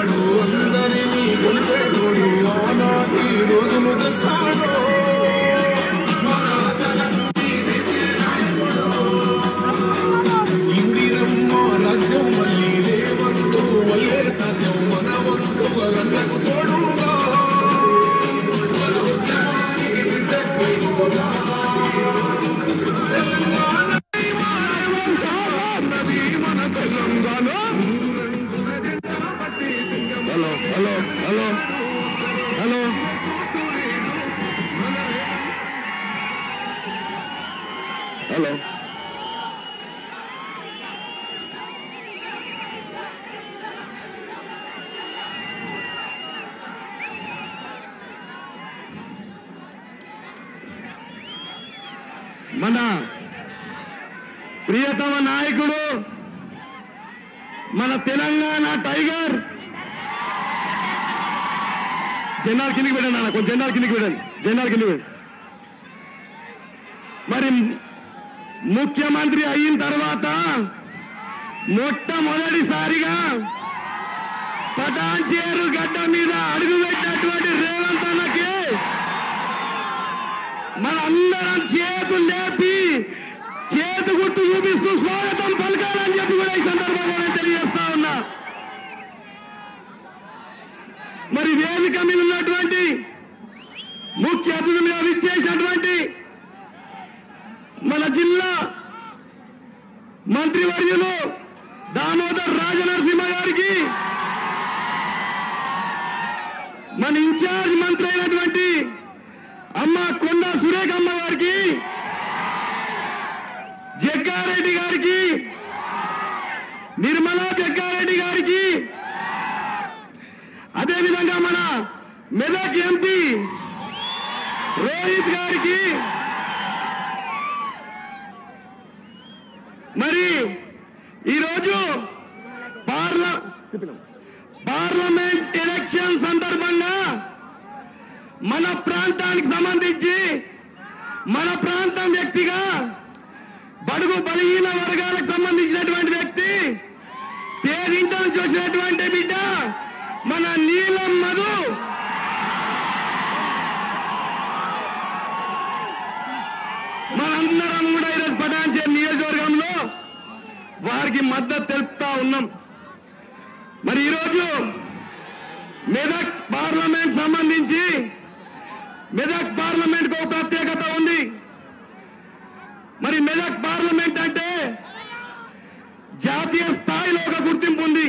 తెస్తాడు అందరినీ గొలిపేటోడు ఆనాటి రోజులు తెస్తాడు ఇందిరమ్మ రాజ్యం మళ్ళీ రేవంతు వల్లే సాధ్యం మన వంతు గంటకు తోడుగా హలో మన ప్రియతమ నాయకుడు మన తెలంగాణ టైగర్ జెండాలు కిందికి పెట్టండి అన్న, కొంచెం జెండాలు కిందికి పెట్టండి, జెండాలు కిందికి పెట్టండి. మరి ముఖ్యమంత్రి అయిన తర్వాత మొట్టమొదటిసారిగా పటాన్చేరు గడ్డ మీద అడుగుపెట్టినటువంటి రేవంత్ అన్నకి మనందరం చేతులు లేపి చేతు గుర్తు చూపిస్తూ స్వాగతం పలకాలని చెప్పి కూడా ఈ సందర్భంగా నేను తెలియజేస్తా ఉన్నా. మరి వేదిక మీద ఉన్నటువంటి ముఖ్య అతిథులుగా విచ్చేసినటువంటి మన జిల్లా మంత్రివర్యులు దామోదర్ రాజనరసింహ గారికి, మన ఇన్ఛార్జ్ మంత్రి అయినటువంటి అమ్మ కొండ సురేఖమ్మ గారికి, జగ్గారెడ్డి గారికి, నిర్మలా జగ్గారెడ్డి గారికి, అదేవిధంగా మన మెదక్ ఎంపీ రోహిత్ గారికి, మరి ఈరోజు పార్లమెంట్ ఎలక్షన్ సందర్భంగా మన ప్రాంతానికి సంబంధించి మన ప్రాంతం వ్యక్తిగా బడుగు బలహీన వర్గాలకు సంబంధించినటువంటి వ్యక్తి పేరింట నుంచి వచ్చినటువంటి బిడ్డ మన నీలం మధు మనందరం కూడా ఈరోజు పటాన్చేరు నియోజకవర్గంలో వారికి మద్దతు తెలుపుతా ఉన్నాం. మరి ఈరోజు మెదక్ పార్లమెంట్ సంబంధించి మెదక్ పార్లమెంట్ కు ప్రత్యేకత ఉంది. మరి మెదక్ పార్లమెంట్ అంటే జాతీయ స్థాయిలో ఒక గుర్తింపు ఉంది.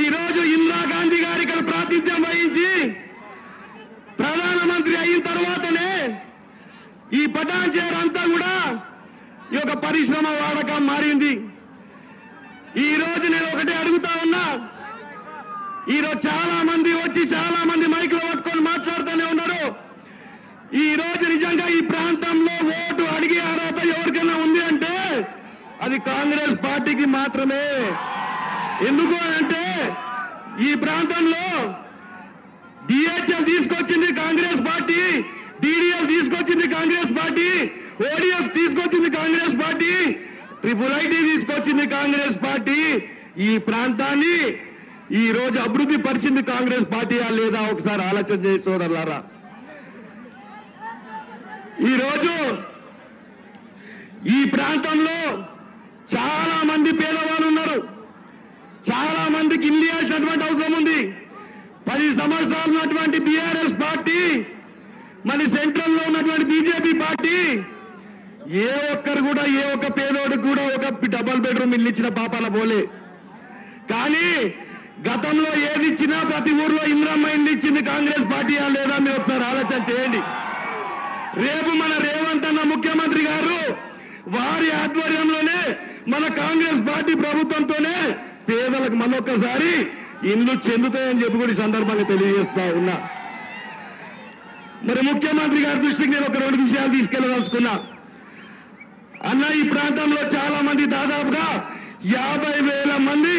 ఈరోజు ఇందిరాగాంధీ గారు ఇక్కడ ప్రాతినిధ్యం వహించి ప్రధానమంత్రి అయిన తర్వాతనే ఈ పటాన్చేరు అంతా కూడా ఈ యొక్క పరిశ్రమ వాడకం మారింది. ఈ రోజు నేను ఒకటే అడుగుతా ఉన్నా, ఈరోజు చాలా మంది వచ్చి చాలా మంది మైక్లో పట్టుకొని మాట్లాడుతూనే ఉన్నారు. ఈ రోజు నిజంగా ఈ ప్రాంతంలో ఓటు అడిగే అర్హత ఎవరికైనా ఉంది అంటే అది కాంగ్రెస్ పార్టీకి మాత్రమే. ఎందుకు అంటే ఈ ప్రాంతంలో డిహెచ్ఎల్ తీసుకొచ్చింది కాంగ్రెస్ పార్టీ, డిడిఎల్ తీసుకొచ్చింది కాంగ్రెస్ పార్టీ, ఓడిఎఫ్ తీసుకొచ్చింది కాంగ్రెస్ పార్టీ, ట్రిపుల్-ఐటీ తీసుకొచ్చింది కాంగ్రెస్ పార్టీ. ఈ ప్రాంతాన్ని ఈ రోజు అభివృద్ధి పరిచింది కాంగ్రెస్ పార్టీయా లేదా ఒకసారి ఆలోచన చేసి సోదరులారా. ఈరోజు ఈ ప్రాంతంలో చాలా మంది పేదవాళ్ళు ఉన్నారు. చాలా మందికి ఇల్లు ఇవ్వాల్సినటువంటి అవసరం ఉంది. 10 సంవత్సరాలు ఉన్నటువంటి బీఆర్ఎస్ పార్టీ, మన సెంట్రల్ లో ఉన్నటువంటి బీజేపీ పార్టీ ఏ ఒక్కరు కూడా ఏ ఒక్క పేదోడికి కూడా ఒక డబల్ బెడ్రూమ్ ఇల్లు ఇచ్చిన పాపాన పోలే. కానీ గతంలో ఏది ఇచ్చినా ప్రతి ఊర్లో ఇంద్రమ్మ ఇల్లు ఇచ్చింది కాంగ్రెస్ పార్టీయా లేదా మీరు ఒకసారి ఆలోచన చేయండి. రేపు మన రేవంత్ అన్న ముఖ్యమంత్రి గారు వారి ఆధ్వర్యంలోనే మన కాంగ్రెస్ పార్టీ ప్రభుత్వంతోనే పేదలకు మరొకసారి ఇల్లు చెందుతాయని చెప్పి కూడా ఈ సందర్భంగా తెలియజేస్తా ఉన్నా. మరి ముఖ్యమంత్రి గారి దృష్టికి నేను ఒక 2 విషయాలు తీసుకెళ్లదలుచుకున్నా. అన్న, ఈ ప్రాంతంలో చాలా మంది దాదాపుగా 50,000 మంది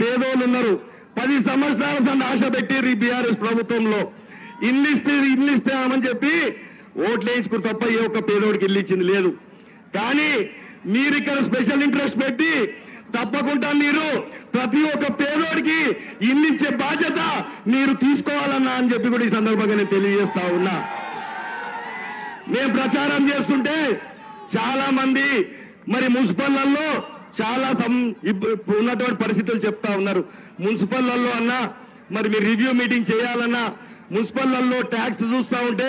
పేదోళ్ళు ఉన్నారు. 10 సంవత్సరాల సంది ఆశ పెట్టి బీఆర్ఎస్ ప్రభుత్వంలో ఇల్లు ఇస్తామని చెప్పి ఓట్లు వేయించుకుని తప్ప ఏ ఒక్క పేదోడికి ఇల్లు ఇచ్చింది లేదు. కానీ మీరు ఇక్కడ స్పెషల్ ఇంట్రెస్ట్ పెట్టి తప్పకుండా మీరు ప్రతి ఒక్క పేదోడికి ఇల్లు ఇచ్చే బాధ్యత మీరు తీసుకోవాలన్నా అని చెప్పి కూడా ఈ సందర్భంగా నేను తెలియజేస్తా ఉన్నా. మేము ప్రచారం చేస్తుంటే చాలా మంది మరి మున్సిపల్లలో చాలా ఉన్నటువంటి పరిస్థితులు చెప్తా ఉన్నారు. మున్సిపల్లలో అన్నా మరి మీరు రివ్యూ మీటింగ్ చేయాలన్నా మున్సిపల్లలో ట్యాక్స్ చూస్తూ ఉంటే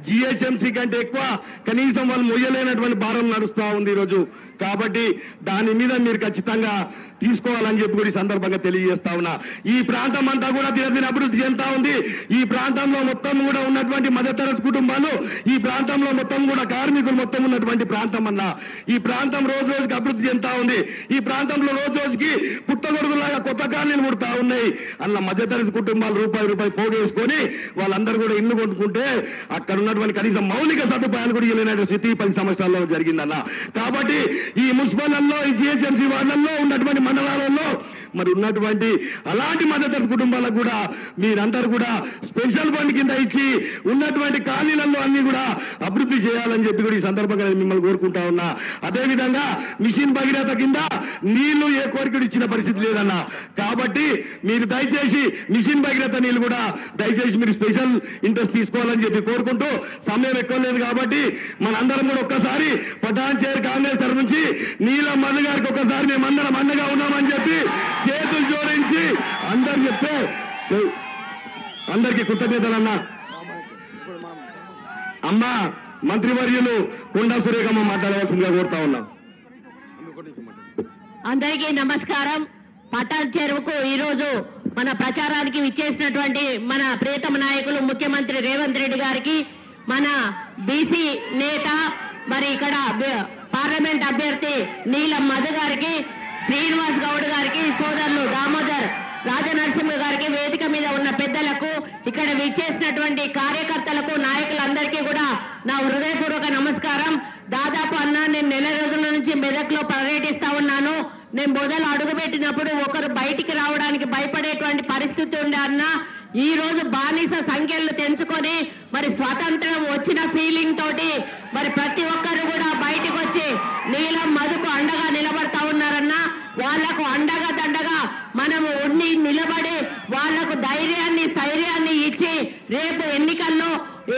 జిహెచ్ఎంసీ కంటే ఎక్కువ కనీసం వాళ్ళు మొయ్యలేనటువంటి భారం నడుస్తూ ఉంది ఈరోజు. కాబట్టి దాని మీద మీరు ఖచ్చితంగా తీసుకోవాలని చెప్పి కూడా ఈ సందర్భంగా తెలియజేస్తా ఉన్నా. ఈ ప్రాంతం అంతా కూడా దినదిన అభివృద్ధి చెందుతా ఉంది. ఈ ప్రాంతంలో మొత్తం కూడా ఉన్నటువంటి మధ్యతరగతి కుటుంబాలు, ఈ ప్రాంతంలో మొత్తం కూడా కార్మికులు మొత్తం ఉన్నటువంటి ప్రాంతం అన్న ఈ ప్రాంతం రోజు రోజుకి అభివృద్ధి చెందుతా ఉంది. ఈ ప్రాంతంలో రోజు రోజుకి పుట్టగొడుగులాగా కొత్త కాలనీలు పుడతా ఉన్నాయి. అన్న మధ్యతరగతి కుటుంబాలు రూపాయి పోగేసుకొని వాళ్ళందరూ కూడా ఇల్లు కొనుక్కుంటే అక్కడ ఉన్నటువంటి కనీసం మౌలిక సదుపాయాలు కూడా ఇవ్వలేనటువంటి స్థితి 10 సంవత్సరాల్లో జరిగిందన్న. కాబట్టి ఈ మున్సిపల్లో ఈ జిహెచ్ఎంసీ వార్డులలో ఉన్నటువంటి మండలాలలో మరి ఉన్నటువంటి అలాంటి మధ్యతరగతి కుటుంబాలకు కూడా మీరందరూ కూడా స్పెషల్ ఫండ్ కింద ఇచ్చి ఉన్నటువంటి కాలనీలలో అన్ని కూడా అభివృద్ధి చేయాలని చెప్పి కూడా ఈ సందర్భంగా మిమ్మల్ని కోరుకుంటా ఉన్నా. అదేవిధంగా మిషన్ భగీరథ కింద నీళ్లు ఏ కోరికలు ఇచ్చిన పరిస్థితి లేదన్న. కాబట్టి మీరు దయచేసి మిషన్ భగీరథ నీళ్లు కూడా దయచేసి మీరు స్పెషల్ ఇంట్రెస్ట్ తీసుకోవాలని చెప్పి కోరుకుంటూ, సమయం ఎక్కువ లేదు కాబట్టి మనందరం కూడా ఒక్కసారి పటాన్చేరు కాంగ్రెస్ తరఫు నుంచి నీలం మధు గారికి ఒక్కసారి మేమందరం అండగా ఉన్నామని చెప్పి చేతులు జోడించి అందరు చెప్తే అందరికీ కృతజ్ఞతలన్నా. అమ్మ మంత్రివర్యులు కొండా సురేఖమ్మ మాట్లాడవలసిందిగా కోరుతా ఉన్నాం. అందరికీ నమస్కారం. పటాన్ చెరువుకు ఈరోజు మన ప్రచారానికి విచ్చేసినటువంటి మన ప్రియతమ నాయకులు ముఖ్యమంత్రి రేవంత్ రెడ్డి గారికి, మన బీసీ నేత మరి ఇక్కడ పార్లమెంట్ అభ్యర్థి నీలం మధు గారికి, శ్రీనివాస్ గౌడ్ గారికి, సోదరులు దామోదర్ రాజనరసింహ గారికి, వేదిక మీద ఉన్న పెద్దలకు, ఇక్కడ విచ్చేసినటువంటి కార్యకర్తలకు, నాయకులందరికీ కూడా నా హృదయపూర్వక నమస్కారం. దాదాపు అన్న నేను నెల రోజుల నుంచి మెదక్లో పర్యటిస్తా ఉన్నాను. నేను మొదలు అడుగుపెట్టినప్పుడు ఒకరు బయటికి రావడానికి భయపడేటువంటి పరిస్థితి ఉండే అన్న. ఈ రోజు బానిస సంఖ్యలు తెంచుకొని మరి స్వాతంత్రం వచ్చిన ఫీలింగ్ తోటి మరి ప్రతి ఒక్కరు కూడా బయటకు వచ్చి నీలం మధుకు అండగా నిలబడతా ఉన్నారన్న. వాళ్లకు అండగా దండగా మనము ఉండి నిలబడి వాళ్లకు ధైర్యాన్ని స్థైర్యాన్ని ఇచ్చి రేపు ఎన్నికల్లో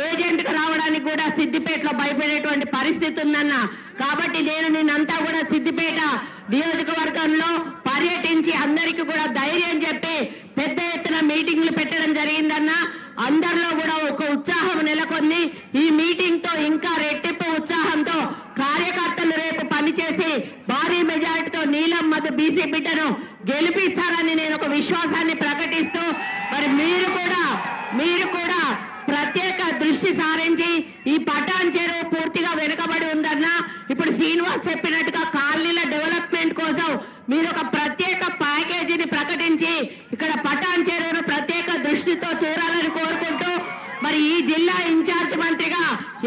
ఏజెంట్ కు రావడానికి కూడా సిద్దిపేటలో భయపడేటువంటి పరిస్థితి ఉందన్న. కాబట్టి నేను నిన్నంతా కూడా సిద్దిపేట నియోజకవర్గంలో పర్యటించి అందరికీ కూడా ధైర్యం చెప్పి పెద్ద ఎత్తున మీటింగ్లు పెట్టడం జరిగిందన్న. అందరిలో కూడా ఒక ఉత్సాహం నెలకొంది. ఈ మీటింగ్ తో ఇంకా రెట్టింపు ఉత్సాహంతో కార్యకర్తలు రేపు పనిచేసి భారీ మెజారిటీతో నీలం మధు బీసీ బిడ్డను గెలిపిస్తారని నేను ఒక విశ్వాసాన్ని ప్రకటిస్తూ మరి మీరు కూడా ప్రత్యేక దృష్టి సారించి ఈ పటాన్ చెరువు పూర్తిగా వెనుకబడి ఉందన్న. ఇప్పుడు శ్రీనివాస్ చెప్పినట్టుగా కాలనీల డెవలప్మెంట్ కోసం మీరు ఒక ప్రత్యేక ప్యాకేజీని ప్రకటించి ఇక్కడ పటాన్ చెరువును ప్రత్యేక దృష్టితో చూడాలని కోరుకుంటూ మరి ఈ జిల్లా ఇన్ఛార్జ్ మంత్రిగా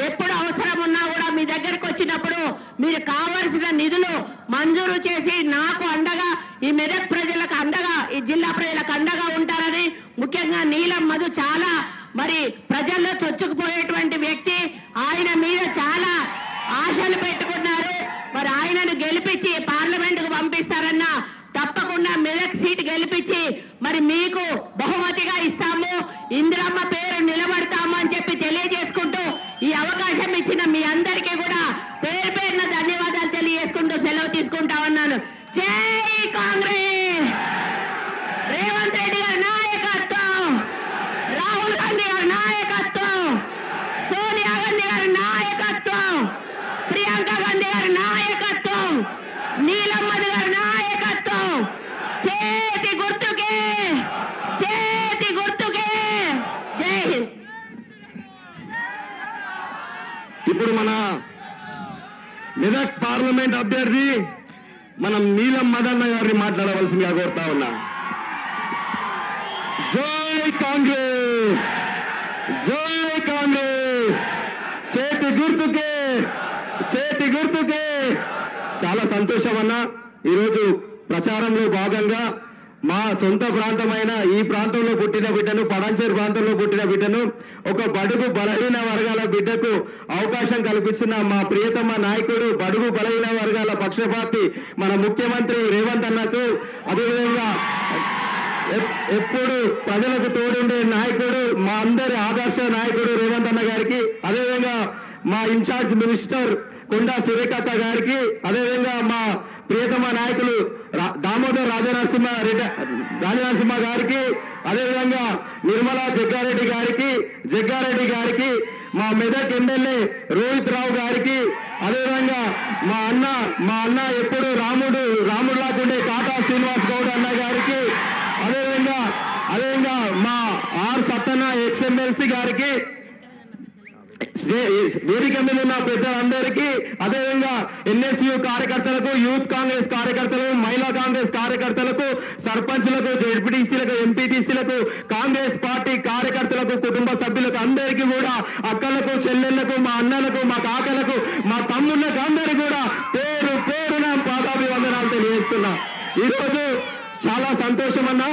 ఎప్పుడు అవసరం ఉన్నా కూడా మీ దగ్గరకు వచ్చినప్పుడు మీరు కావలసిన నిధులు మంజూరు చేసి నాకు అండగా, ఈ మెదక్ ప్రజలకు అండగా, ఈ జిల్లా ప్రజలకు అండగా ఉంటారని, ముఖ్యంగా నీలం మధు చాలా మరి ప్రజల్లో చొచ్చుకుపోయేటువంటి వ్యక్తి. ఆయన మీద చాలా ఆశలు పెట్టుకున్నారు. మరి ఆయనను గెలిపించి పార్లమెంట్ కు పంపిస్తారన్న. తప్పకుండా మెదక్ సీట్ గెలిపించి మరి మీకు బహుమతిగా ఇస్తాము, ఇందిరమ్మ పేరు నిలబడతాము అని చెప్పి తెలియజేసుకుంటూ ఈ అవకాశం ఇచ్చిన మీ అందరికీ కూడా పేరు పేరున ధన్యవాదాలు తెలియజేసుకుంటూ సెలవు తీసుకుంటా ఉన్నాను. జై కాంగ్రెస్! రేవంత్ రెడ్డి గారి నాయకత్వం, రాహుల్ గాంధీ గారి నాయకత్వం, సోనియా గాంధీ గారి నాయకత్వం, ప్రియాంక గాంధీ గారి నాయకత్వం, నీలం మధు గారి నాయకత్వం. చేతి గుర్తుకే, చేతి గుర్తుకే. జై హింద్. ఇప్పుడు మన మెదక్ పార్లమెంట్ అభ్యర్థి మనం నీలం మదన్న గారిని మాట్లాడవలసిందిగా కోరుతా ఉన్నా. జై కాంగ్రెస్, జై కాంగ్రెస్, చేతి గుర్తుకే, చేతి గుర్తుకే. చాలా సంతోషం అన్న. ఈరోజు ప్రచారంలో భాగంగా మా సొంత ప్రాంతమైన ఈ ప్రాంతంలో పుట్టిన బిడ్డను, పడంచేరు ప్రాంతంలో పుట్టిన బిడ్డను, ఒక బడుగు బలహీన వర్గాల బిడ్డకు అవకాశం కల్పించిన మా ప్రియతమ నాయకుడు, బడుగు బలహీన వర్గాల పక్షపాతి మన ముఖ్యమంత్రి రేవంత్ అన్నకు, అదేవిధంగా ఎప్పుడు ప్రజలకు తోడుండే నాయకుడు, మా అందరి ఆదర్శ నాయకుడు రేవంత్ అన్న గారికి, అదేవిధంగా మా ఇన్ఛార్జ్ మినిస్టర్ కొండా సురేఖక్క గారికి, అదేవిధంగా మా ప్రియతమ నాయకులు దామోదర్ రాజనరసింహ గారికి, అదేవిధంగా నిర్మలా జగ్గారెడ్డి గారికి, మా మెదక్ ఎమ్మెల్యే రోహిత్ రావు గారికి, అదేవిధంగా మా అన్న ఎప్పుడు రాముడు లాకుండే కాటా శ్రీనివాస్ గౌడ్ అన్న గారికి, అదేవిధంగా మా ఆర్ సత్తన్న ఎక్స్ఎమ్మెల్సీ గారికి, వేదిక మీద ఉన్న పెద్దలందరికీ, అదేవిధంగా ఎన్ఎస్యు కార్యకర్తలకు, యూత్ కాంగ్రెస్ కార్యకర్తలకు, మహిళా కాంగ్రెస్ కార్యకర్తలకు, సర్పంచ్లకు, జెడ్పీటీసీలకు, ఎంపీటీసీలకు, కాంగ్రెస్ పార్టీ కార్యకర్తలకు, కుటుంబ సభ్యులకు అందరికీ కూడా, అక్కలకు, చెల్లెళ్లకు, మా అన్నలకు, మా కాకలకు, మా తమ్ముళ్లకు అందరికీ కూడా పేరు పేరున పాదాభివందనాలు తెలియజేస్తున్నా. ఈరోజు చాలా సంతోషం అన్నా.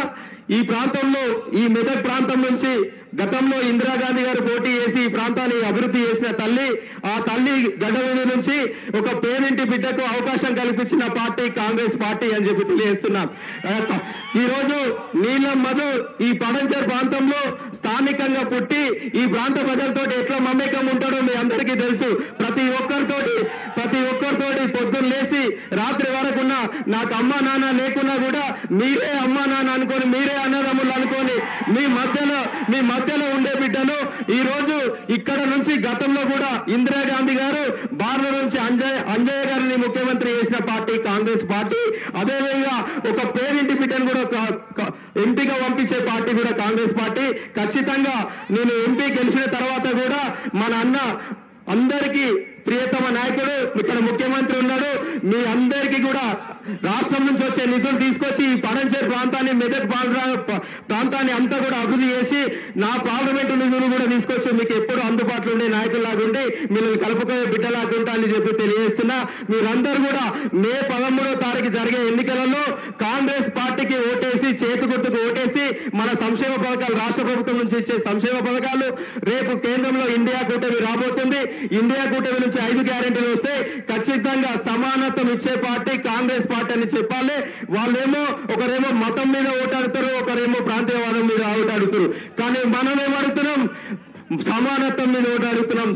ఈ ప్రాంతంలో, ఈ మెదక్ ప్రాంతం నుంచి గతంలో ఇందిరాగాంధీ గారు పోటీ చేసి ఈ ప్రాంతాన్ని అభివృద్ధి చేసిన తల్లి, ఆ తల్లి గడ్డ మీద నుంచి ఒక పేరింటి బిడ్డకు అవకాశం కల్పించిన పార్టీ కాంగ్రెస్ పార్టీ అని చెప్పి తెలియజేస్తున్నాం. ఈరోజు నీలం మధు ఈ పడంచేరు ప్రాంతంలో స్థానికంగా పుట్టి ఈ ప్రాంత ప్రజలతో ఎట్లా మమేకం ఉంటాడో మీ అందరికీ తెలుసు. ప్రతి ఒక్కరితోటి పొద్దున్న లేసి రాత్రి వరకున్న, నాకు అమ్మా నాన్న లేకున్నా కూడా మీరే అమ్మా నాన్న అనుకొని, మీరే అన్నదమ్ములు అనుకొని, మీ మధ్యలో ఉండే బిడ్డను ఈ రోజు ఇక్కడ నుంచి, గతంలో కూడా ఇందిరాగాంధీ గారు బార్ల నుంచి అంజయ్య గారిని ముఖ్యమంత్రి చేసిన పార్టీ కాంగ్రెస్ పార్టీ. అదేవిధంగా ఒక పేరింటి బిడ్డను కూడా ఎంపీగా పంపించే పార్టీ కూడా కాంగ్రెస్ పార్టీ. ఖచ్చితంగా నేను ఎంపీ గెలిచిన తర్వాత కూడా మన అన్న అందరికీ ప్రియతమ నాయకుడు, ఇక్కడ ముఖ్యమంత్రి ఉన్నాడు, మీ అందరికీ కూడా రాష్ట్రం నుంచి వచ్చే నిధులు తీసుకొచ్చి ఈ పడంచేరు ప్రాంతాన్ని, మెదక్ ప్రాంతాన్ని అంతా కూడా అభివృద్ధి చేసి, నా పార్లమెంటు నిధులు కూడా తీసుకొచ్చి మీకు ఎప్పుడు అందుబాటులో ఉండే నాయకుల్లాగా ఉండి మిమ్మల్ని కలుపుకోయే బిడ్డలాగా ఉంటా అని చెప్పి తెలియజేస్తున్నా. మీరందరూ కూడా మే 13వ తారీఖు జరిగే ఎన్నికలలో కాంగ్రెస్ పార్టీకి ఓటేసి, చేతి గుర్తుకు ఓటేసి, మన సంక్షేమ పథకాలు, రాష్ట్ర ప్రభుత్వం నుంచి ఇచ్చే సంక్షేమ పథకాలు, రేపు కేంద్రంలో ఇండియా కూటమి రాబోతుంది. ఇండియా కూటమి నుంచి 5 గ్యారెంటీలు వస్తే ఖచ్చితంగా సమానత్వం ఇచ్చే పార్టీ కాంగ్రెస్ పార్టీ అని చెప్పాలి. ఒకరేమో మతం మీద ఓటాడుతారు, ఒకరేమో ప్రాంతీయవాదం మీద ఓటాడుతారు. కానీ మనం ఏమడుగుతున్నాం? సమానత్వం మీద ఓటాడుతున్నాం,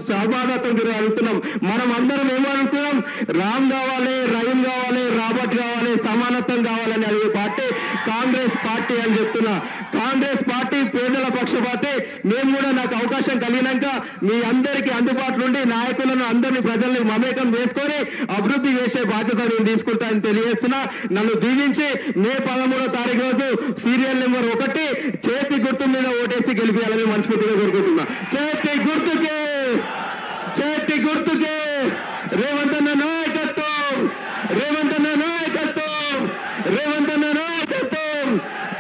మనం అందరం ఏమడుగుతున్నాం? రామ్ కావాలి, రహీం కావాలి, రాబర్ట్ కావాలి, సమానత్వం కావాలని అడిగే పార్టీ కాంగ్రెస్ పార్టీ అని చెప్తున్నా. కాంగ్రెస్ పార్టీ పేదల పక్షపాతి. మేము కూడా, నాకు అవకాశం కలిగినాక మీ అందరికీ అందుబాటులో ఉండి నాయకులను, అందరినీ, ప్రజల్ని మమేకం చేసుకొని అభివృద్ధి చేసే బాధ్యత నేను తీసుకుంటానని తెలియజేస్తున్నా. నన్ను దీవించి మే 13వ తారీఖు రోజు సీరియల్ నెంబర్ 1 చేతి గుర్తు మీద ఓటేసి గెలిపించాలని మనస్ఫూర్తిగా కోరుకుంటున్నా. చేతి గుర్తుకే రేవంత్ అన్న నాయకత్వం,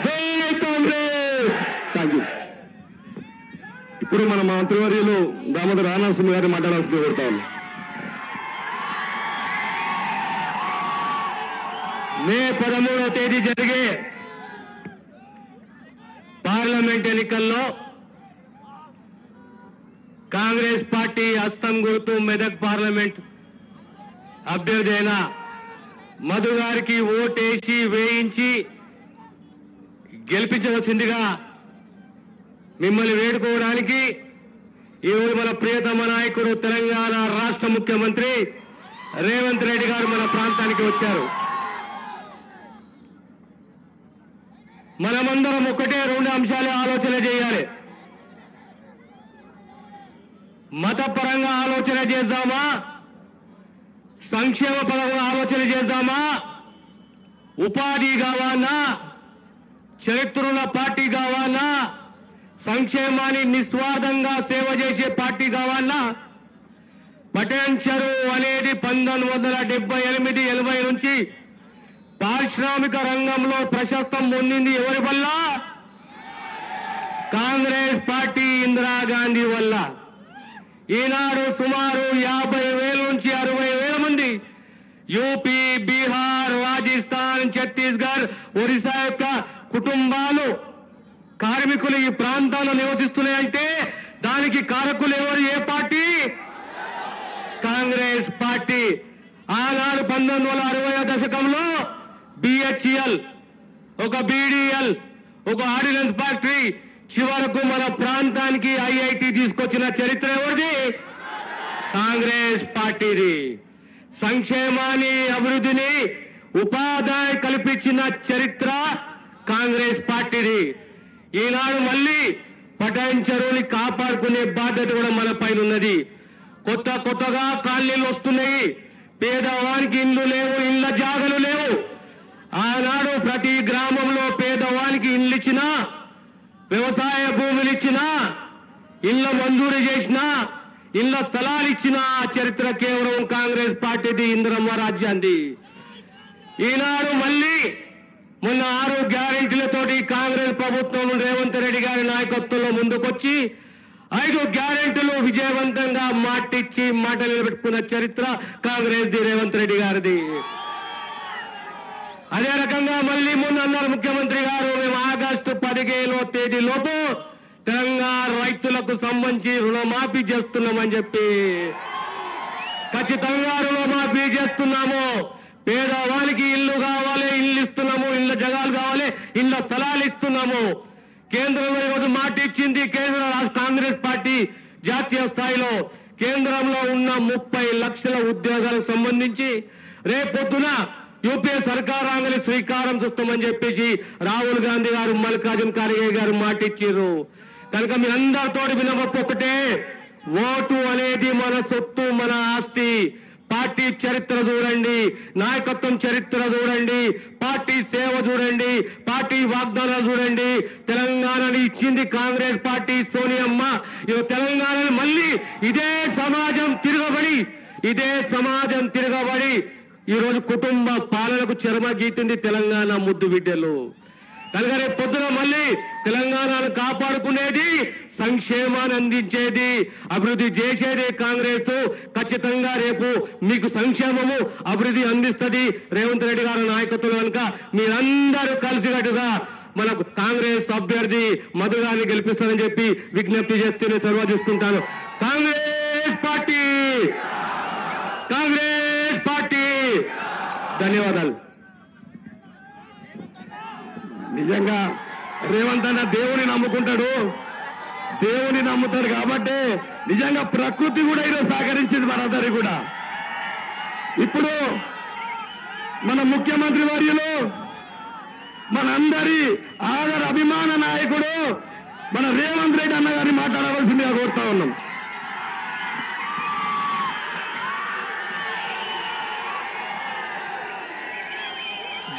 జై కాంగ్రెస్. Thank you. ఇప్పుడు మన మంత్రివర్యులు దామోదర్ రాజనరసింహ గారిని మాట్లాడాల్సింది కోరుతాను. మే 13వ తేదీ జరిగే పార్లమెంట్ ఎన్నికల్లో కాంగ్రెస్ పార్టీ హస్తం గుర్తు మెదక్ పార్లమెంట్ అభ్యర్థి అయిన మధు గారికి ఓటేసి వేయించి గెలిపించవలసిందిగా మిమ్మల్ని వేడుకోవడానికి ఈరోజు మన ప్రియతమ నాయకుడు, తెలంగాణ రాష్ట్ర ముఖ్యమంత్రి రేవంత్ రెడ్డి గారు మన ప్రాంతానికి వచ్చారు. మనమందరం ఒకటే 2 అంశాలు ఆలోచన చేయాలి. మతపరంగా ఆలోచన చేద్దామా, సంక్షేమ పరంగా ఆలోచన చేద్దామా, ఉపాధి కావాలన్నా, చరిత్రన్న పార్టీ కావాలన్నా, సంక్షేమాన్ని నిస్వార్థంగా సేవ చేసే పార్టీ కావాలన్నా, పటేల్ చెరువు అనేది 1978-80 నుంచి పారిశ్రామిక రంగంలో ప్రశస్తం పొందింది ఎవరి వల్ల? కాంగ్రెస్ పార్టీ, ఇందిరాగాంధీ వల్ల. ఈనాడు సుమారు 50,000 నుంచి 60,000 మంది యూపీ, బీహార్, రాజస్థాన్, ఛత్తీస్గఢ్, ఒరిస్సా యొక్క కుటుంబాలు కార్మికులు ఈ ప్రాంతాల్లో నివసిస్తున్నాయంటే దానికి కారకులు ఎవరు? ఏ పార్టీ? కాంగ్రెస్ పార్టీ. ఆనాడు 1960వ దశకంలో BHEL, ఒక BDL, ఒక ఆర్డినెన్స్ ఫ్యాక్టరీ, చివరకు మన ప్రాంతానికి IIT తీసుకొచ్చిన చరిత్ర ఎవరిది? కాంగ్రెస్ పార్టీది. సంక్షేమాన్ని, అభివృద్ధిని, ఉపాధి కల్పించిన చరిత్ర కాంగ్రెస్ పార్టీది. ఈనాడు మళ్ళీ పటాన్ చెరువుని కాపాడుకునే బాధ్యత కూడా మన పైన ఉన్నది. కొత్తగా కాలనీలు వస్తున్నాయి. పేదవానికి ఇండ్లు లేవు, ఇళ్ల జాగలు లేవు. ఆనాడు ప్రతి గ్రామంలో పేదవానికి ఇండ్లు ఇచ్చినా, వ్యవసాయ భూములు ఇచ్చినా, ఇళ్ల మంజూరు చేసినా, ఇళ్ల స్థలాలు ఇచ్చిన చరిత్ర కేవలం కాంగ్రెస్ పార్టీది, ఇందిరమ్మ రాజ్యాంది. ఈనాడు మళ్ళీ మొన్న 6 గ్యారెంటీలతోటి కాంగ్రెస్ ప్రభుత్వం రేవంత్ రెడ్డి గారి నాయకత్వంలో ముందుకొచ్చి 5 గ్యారెంటీలు విజయవంతంగా మాటిచ్చి మాట నిలబెట్టుకున్న చరిత్ర కాంగ్రెస్ ది, రేవంత్ రెడ్డి గారిది. అదే రకంగా మళ్ళీ మొన్న అన్నారు ముఖ్యమంత్రి గారు, మేము ఆగస్టు 15వ తేదీలోపు తెలంగాణ రైతులకు సంబంధించి రుణమాఫీ చేస్తున్నామని చెప్పి. ఖచ్చితంగా రుణమాఫీ చేస్తున్నాము. పేదవానికి ఇల్లు కావాలి, ఇల్లు ఇస్తున్నాము. ఇళ్ల జగాలు కావాలి, ఇళ్ల స్థలాలు ఇస్తున్నాము. కేంద్రంలో ఈరోజు మాట ఇచ్చింది కేంద్ర కాంగ్రెస్ పార్టీ. జాతీయ స్థాయిలో కేంద్రంలో ఉన్న 30 లక్షల ఉద్యోగాలకు సంబంధించి రేపొద్దున యూపీఏ సర్కార్ రాగానే శ్రీకారం చుస్తామని చెప్పేసి రాహుల్ గాంధీ గారు, మల్లికార్జున ఖార్గే గారు మాట ఇచ్చారు. కనుక మీ అందరితోటి వినపప్పు ఒకటే, ఓటు అనేది మన సొత్తు, మన ఆస్తి. పార్టీ చరిత్ర చూడండి, నాయకత్వం చరిత్ర చూడండి, పార్టీ సేవ చూడండి, పార్టీ వాగ్దానాలు చూడండి. తెలంగాణని ఇచ్చింది కాంగ్రెస్ పార్టీ, సోనియమ్మ. తెలంగాణని మళ్ళీ ఇదే సమాజం తిరగబడి ఈరోజు కుటుంబ పాలనకు చర్మ గీతింది తెలంగాణ ముద్దు బిడ్డలు. కనుక రేపు పొద్దున మళ్ళీ తెలంగాణను కాపాడుకునేది, సంక్షేమాన్ని అందించేది, అభివృద్ధి చేసేది కాంగ్రెస్. ఖచ్చితంగా రేపు మీకు సంక్షేమము, అభివృద్ధి అందిస్తుంది రేవంత్ రెడ్డి గారి నాయకత్వం. కనుక మీరందరూ కలిసికట్టుగా మన కాంగ్రెస్ అభ్యర్థి మధు గారిని గెలిపిస్తారని చెప్పి విజ్ఞప్తి చేస్తూ నేను సెలవు తీసుకుంటాను. Congress party, Congress party. ధన్యవాదాలు. నిజంగా రేవంత్ అన్న దేవుని నమ్ముకుంటాడు, దేవుని నమ్ముతాడు కాబట్టి నిజంగా ప్రకృతి కూడా ఈరోజు సహకరించింది మనందరికీ కూడా. ఇప్పుడు మన ముఖ్యమంత్రి వర్యులు, మనందరి ఆదర అభిమాన నాయకుడు మన రేవంత్ రెడ్డి అన్న గారిని మాట్లాడవలసిందిగా కోరుతా ఉన్నాం.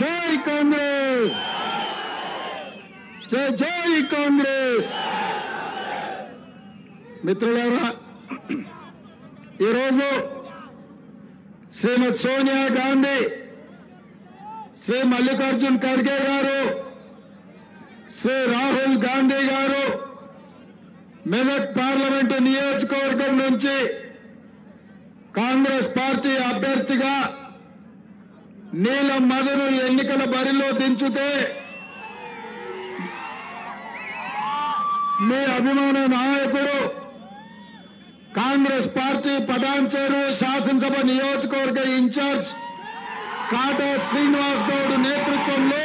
జై కాంగ్రెస్, జై జై కాంగ్రెస్. మిత్రులారా, ఈరోజు శ్రీమతి సోనియా గాంధీ, శ్రీ మల్లికార్జున్ ఖర్గే గారు, శ్రీ రాహుల్ గాంధీ గారు మెదక్ పార్లమెంటు నియోజకవర్గం నుంచి కాంగ్రెస్ పార్టీ అభ్యర్థిగా నీలం మధును ఎన్నికల బరిలో దించితే మీ అభిమాన నాయకుడు కాంగ్రెస్ పార్టీ పటాన్ చెరువు శాసనసభ నియోజకవర్గ ఇన్ఛార్జ్ కాటా శ్రీనివాస్ గౌడ్ నేతృత్వంలో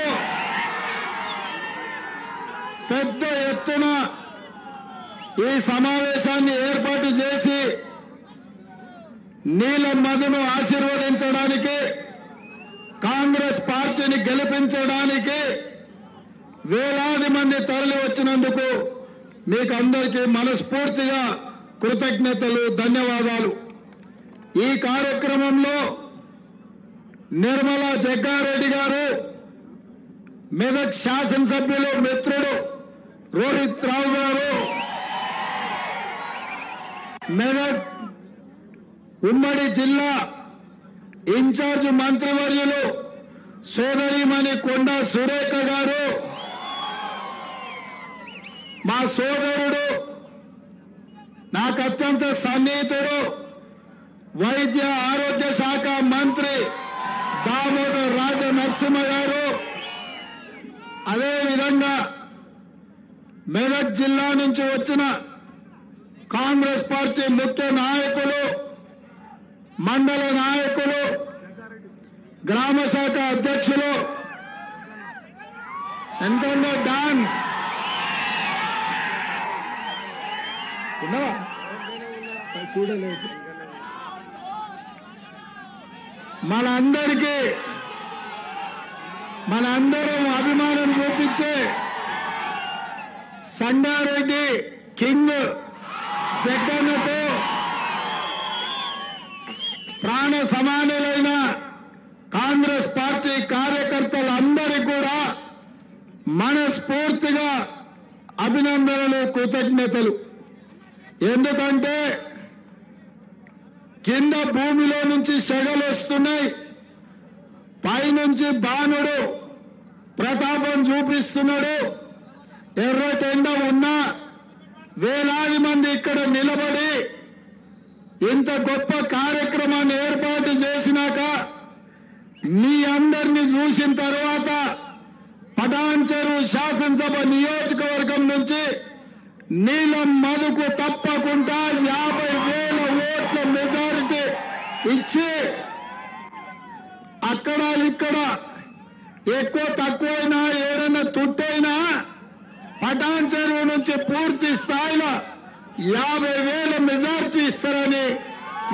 పెద్ద ఎత్తున ఈ సమావేశాన్ని ఏర్పాటు చేసి నీలం మధును ఆశీర్వదించడానికి, కాంగ్రెస్ పార్టీని గెలిపించడానికి వేలాది మంది తరలి వచ్చినందుకు మీకు అందరికీ మనస్ఫూర్తిగా కృతజ్ఞతలు, ధన్యవాదాలు. ఈ కార్యక్రమంలో నిర్మలా జగ్గారెడ్డి గారు, మెదక్ శాసనసభ్యులు మిత్రుడు రోహిత్ రావు గారు, మెదక్ ఉమ్మడి జిల్లా ఇన్ఛార్జ్ మంత్రివర్యులు సోదరిమణి కొండా సురేఖ గారు, మా సోదరుడు, నాకు అత్యంత సన్నిహితుడు, వైద్య ఆరోగ్య శాఖ మంత్రి దామోదర్ రాజ నరసింహ గారు, అదే విధంగా మెదక్ జిల్లా నుంచి వచ్చిన కాంగ్రెస్ పార్టీ ముఖ్య నాయకులు, మండల నాయకులు, గ్రామ శాఖ అధ్యక్షులు ఎంతో డాన్ చూడలేదు మనందరం అభిమానం చూపించే సంగారెడ్డి కింగ్ జగన్తో ప్రాణ సమానులైన కాంగ్రెస్ పార్టీ కార్యకర్తలందరికీ కూడా మనస్ఫూర్తిగా అభినందనలు, కృతజ్ఞతలు. ఎందుకంటే కింద భూమిలో నుంచి సెగలు వస్తున్నాయి, పైనుంచి బాణుడు ప్రతాపం చూపిస్తున్నాడు. ఎర్రటెండ ఉన్నా వేలాది మంది ఇక్కడ నిలబడి ఇంత గొప్ప కార్యక్రమాన్ని ఏర్పాటు చేసినాక మీ అందరినీ చూసిన తర్వాత పటాన్చెరు శాసనసభ నియోజకవర్గం నుంచి నీలం మధుకు తప్పకుండా 50,000 ఓట్ల మెజారిటీ ఇచ్చి అక్కడ ఇక్కడ ఎక్కువ తక్కువైనా ఏదైనా తుట్టైనా పటాన్చెరు నుంచి పూర్తి స్థాయిలో 50,000 మెజారిటీ ఇస్తారని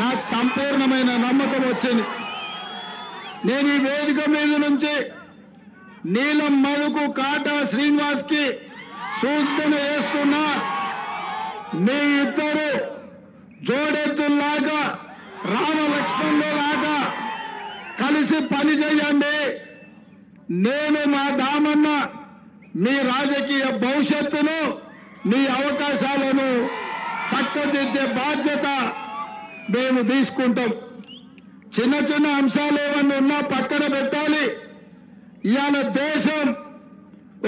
నాకు సంపూర్ణమైన నమ్మకం వచ్చింది. నేను ఈ వేదిక మీద నుంచి నీలం మధుకు, కాటా శ్రీనివాస్ కి సూచన చేస్తున్నా, మీ ఇద్దరు జోడెద్దుల్లాగా రామ లక్ష్మణులాగా కలిసి పని చేయండి. నేను మా దామన్న మీ రాజకీయ భవిష్యత్తును, మీ అవకాశాలను చక్కదిద్దే బాధ్యత మేము తీసుకుంటాం. చిన్న చిన్న అంశాలు ఏమన్నా ఉన్నా పక్కన పెట్టాలి. ఇవాళ దేశం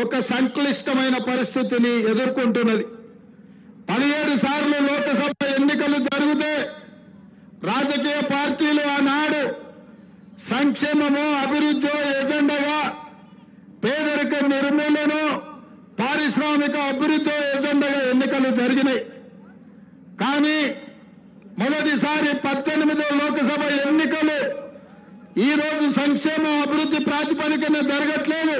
ఒక సంక్లిష్టమైన పరిస్థితిని ఎదుర్కొంటున్నది. 17 సార్లు లోకసభ ఎన్నికలు జరిగితే రాజకీయ పార్టీలు ఆనాడు సంక్షేమమో అభివృద్ధి ఎజెండాగా, పేదరిక నిర్మూలన, పారిశ్రామిక అభివృద్ధి ఎజెండాగా ఎన్నికలు జరిగినాయి. కానీ మొదటిసారి 18వ లోకసభ ఎన్నికలు ఈరోజు సంక్షేమ అభివృద్ధి ప్రాతిపదికన జరగట్లేదు.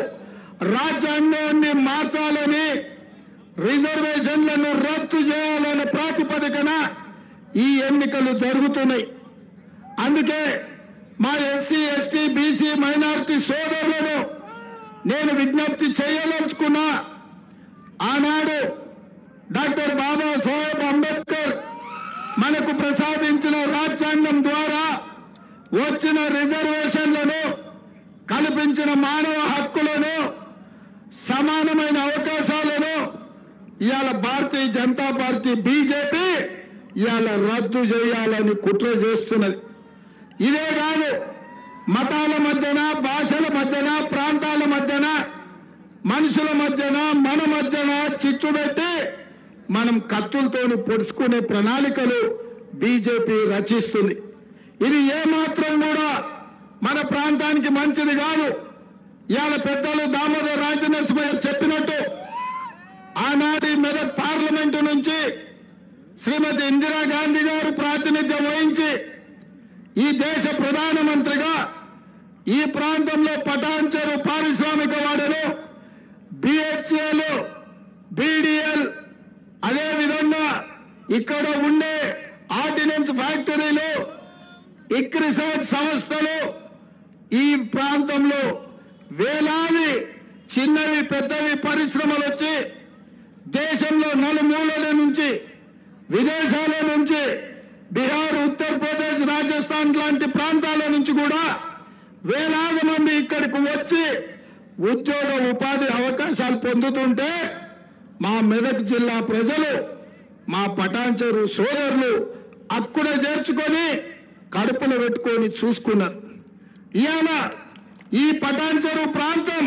రాజ్యాంగాన్ని మార్చాలని, రిజర్వేషన్లను రద్దు చేయాలనే ప్రాతిపదికన ఈ ఎన్నికలు జరుగుతున్నాయి. అందుకే మా ఎస్సీ, ఎస్టీ, బీసీ, మైనారిటీ సోదరులను నేను విజ్ఞప్తి చేయదలుచుకున్నా. ఆనాడు డాక్టర్ బాబాసాహెబ్ అంబేద్కర్ మనకు ప్రసాదించిన రాజ్యాంగం ద్వారా వచ్చిన రిజర్వేషన్లను, కల్పించిన మానవ హక్కులను, సమానమైన అవకాశాలను ఇవాళ భారతీయ జనతా పార్టీ బీజేపీ ఇవాళ రద్దు చేయాలని కుట్ర చేస్తున్నది. ఇదే కాదు, మతాల మధ్యన, భాషల మధ్యన, ప్రాంతాల మధ్యన, మనుషుల మధ్యన, మన మధ్యన చిచ్చు పెట్టి మనం కత్తులతోని పొడుచుకునే ప్రణాళికలు బీజేపీ రచిస్తుంది. ఇది ఏమాత్రం కూడా మన ప్రాంతానికి మంచిది కాదు. ఇవాళ పెద్దలు దామోదర్ రాజనరసింహ చెప్పినట్టు ఆనాటి మెదక్ పార్లమెంటు నుంచి శ్రీమతి ఇందిరాగాంధీ గారు ప్రాతినిధ్యం వహించి ఈ దేశ ప్రధానమంత్రిగా ఈ ప్రాంతంలో పటాన్చెరు పారిశ్రామిక వాడలు, బిహెచ్ఏలు, బీడీఎల్, అదే విధంగా ఇక్కడ ఉండే ఆర్డినెన్స్ ఫ్యాక్టరీలు, ఇక్రిసాట్ సంస్థలు, ఈ ప్రాంతంలో వేలాది చిన్నవి పెద్దవి పరిశ్రమలు వచ్చి దేశంలో నలుమూలల నుంచి, విదేశాల నుంచి, బీహార్, ఉత్తరప్రదేశ్, రాజస్థాన్ లాంటి ప్రాంతాల నుంచి కూడా వేలాది మంది ఇక్కడికి వచ్చి ఉద్యోగ ఉపాధి అవకాశాలు పొందుతుంటే మా మెదక్ జిల్లా ప్రజలు, మా పటాన్చెరు సోదరులు అక్కున చేర్చుకొని కడుపులో పెట్టుకొని చూసుకున్నారు. ఇవాళ ఈ పటాన్చెరు ప్రాంతం